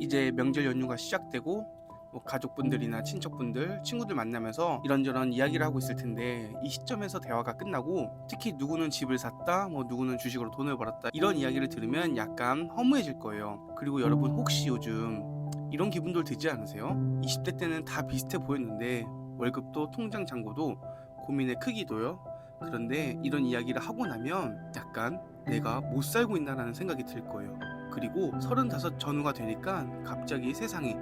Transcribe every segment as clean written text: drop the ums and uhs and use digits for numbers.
이제 명절 연휴가 시작되고 가족분들이나 친척분들, 친구들 만나면서 이런저런 이야기를 하고 있을 텐데, 이 시점에서 대화가 끝나고 특히 누구는 집을 샀다, 누구는 주식으로 돈을 벌었다, 이런 이야기를 들으면 약간 허무해질 거예요. 그리고 여러분, 혹시 요즘 이런 기분들 들지 않으세요? 20대 때는 다 비슷해 보였는데 월급도 통장 잔고도 고민의 크기도요. 그런데 이런 이야기를 하고 나면 약간 내가 못 살고 있나라는 생각이 들 거예요. 그리고 35 전후가 되니까 갑자기 세상이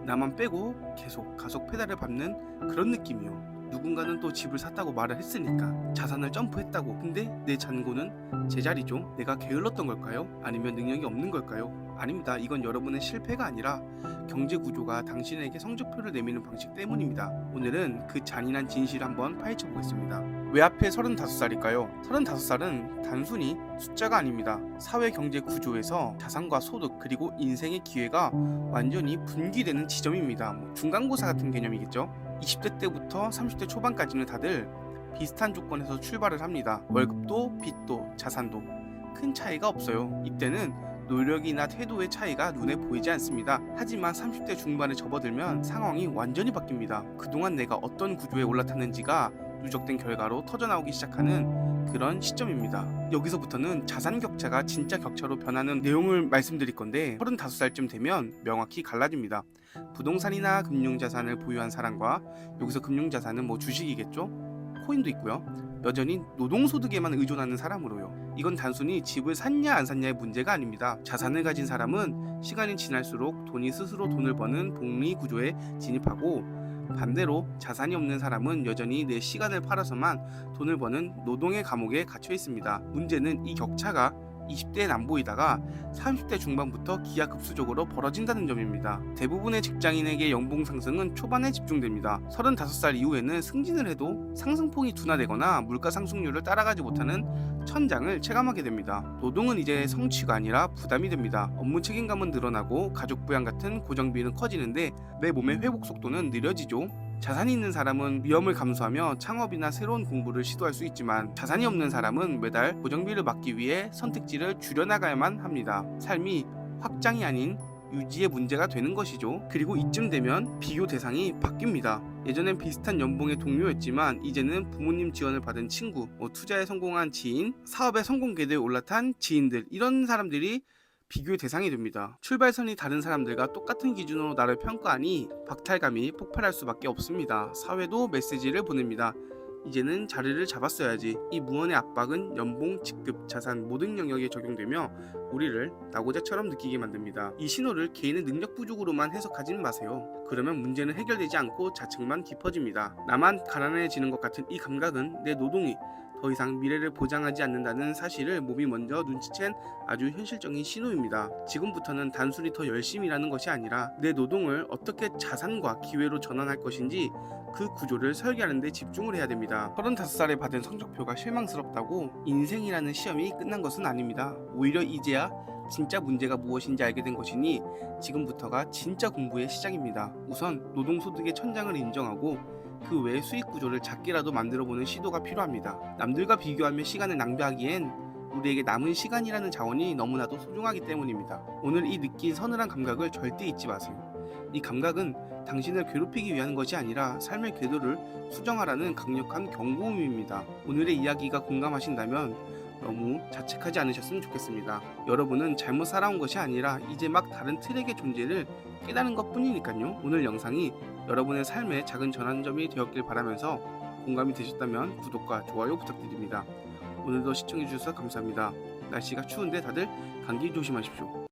나만 빼고 계속 가속 페달을 밟는 그런 느낌이요. 누군가는 또 집을 샀다고 말을 했으니까, 자산을 점프했다고. 근데 내 잔고는 제자리죠. 내가 게을렀던 걸까요? 아니면 능력이 없는 걸까요? 아닙니다. 이건 여러분의 실패가 아니라 경제 구조가 당신에게 성적표를 내미는 방식 때문입니다. 오늘은 그 잔인한 진실을 한번 파헤쳐 보겠습니다. 왜 하필 35살일까요? 35살은 단순히 숫자가 아닙니다. 사회 경제 구조에서 자산과 소득 그리고 인생의 기회가 완전히 분기되는 지점입니다. 중간고사 같은 개념이겠죠. 20대 때부터 30대 초반까지는 다들 비슷한 조건에서 출발을 합니다. 월급도 빚도 자산도 큰 차이가 없어요. 이때는 노력이나 태도의 차이가 눈에 보이지 않습니다. 하지만 30대 중반에 접어들면 상황이 완전히 바뀝니다. 그동안 내가 어떤 구조에 올라탔는지가 누적된 결과로 터져나오기 시작하는 그런 시점입니다. 여기서부터는 자산 격차가 진짜 격차로 변하는 내용을 말씀드릴 건데, 35살쯤 되면 명확히 갈라집니다. 부동산이나 금융자산을 보유한 사람과, 여기서 금융자산은 주식이겠죠? 코인도 있고요. 여전히 노동소득에만 의존하는 사람으로요. 이건 단순히 집을 샀냐 안 샀냐의 문제가 아닙니다. 자산을 가진 사람은 시간이 지날수록 돈이 스스로 돈을 버는 복리 구조에 진입하고, 반대로 자산이 없는 사람은 여전히 내 시간을 팔아서만 돈을 버는 노동의 감옥에 갇혀 있습니다. 문제는 이 격차가 20대엔 안 보이다가 30대 중반부터 기하급수적으로 벌어진다는 점입니다. 대부분의 직장인에게 연봉 상승은 초반에 집중됩니다. 35살 이후에는 승진을 해도 상승폭이 둔화되거나 물가 상승률을 따라가지 못하는 천장을 체감하게 됩니다. 노동은 이제 성취가 아니라 부담이 됩니다. 업무 책임감은 늘어나고 가족 부양 같은 고정비는 커지는데 내 몸의 회복 속도는 느려지죠. 자산이 있는 사람은 위험을 감수하며 창업이나 새로운 공부를 시도할 수 있지만, 자산이 없는 사람은 매달 고정비를 막기 위해 선택지를 줄여나가야만 합니다. 삶이 확장이 아닌 유지의 문제가 되는 것이죠. 그리고 이쯤 되면 비교 대상이 바뀝니다. 예전엔 비슷한 연봉의 동료였지만 이제는 부모님 지원을 받은 친구, 투자에 성공한 지인, 사업의 성공 궤도에 올라탄 지인들, 이런 사람들이 비교의 대상이 됩니다. 출발선이 다른 사람들과 똑같은 기준으로 나를 평가하니 박탈감이 폭발할 수밖에 없습니다. 사회도 메시지를 보냅니다. 이제는 자리를 잡았어야지. 이 무언의 압박은 연봉, 직급, 자산 모든 영역에 적용되며 우리를 낙오자처럼 느끼게 만듭니다. 이 신호를 개인의 능력 부족으로만 해석하지 마세요. 그러면 문제는 해결되지 않고 자책만 깊어집니다. 나만 가난해지는 것 같은 이 감각은 내 노동이 더 이상 미래를 보장하지 않는다는 사실을 몸이 먼저 눈치챈 아주 현실적인 신호입니다. 지금부터는 단순히 더 열심히 일하는 것이 아니라 내 노동을 어떻게 자산과 기회로 전환할 것인지 그 구조를 설계하는 데 집중을 해야 됩니다. 35살에 받은 성적표가 실망스럽다고 인생이라는 시험이 끝난 것은 아닙니다. 오히려 이제야 진짜 문제가 무엇인지 알게 된 것이니 지금부터가 진짜 공부의 시작입니다. 우선 노동소득의 천장을 인정하고 그 외의 수익 구조를 작게라도 만들어보는 시도가 필요합니다. 남들과 비교하며 시간을 낭비하기엔 우리에게 남은 시간이라는 자원이 너무나도 소중하기 때문입니다. 오늘 이 느낀 서늘한 감각을 절대 잊지 마세요. 이 감각은 당신을 괴롭히기 위한 것이 아니라 삶의 궤도를 수정하라는 강력한 경고음입니다. 오늘의 이야기가 공감하신다면 너무 자책하지 않으셨으면 좋겠습니다. 여러분은 잘못 살아온 것이 아니라 이제 막 다른 트랙의 존재를 깨달은 것 뿐이니까요. 오늘 영상이 여러분의 삶의 작은 전환점이 되었길 바라면서, 공감이 되셨다면 구독과 좋아요 부탁드립니다. 오늘도 시청해주셔서 감사합니다. 날씨가 추운데 다들 감기 조심하십시오.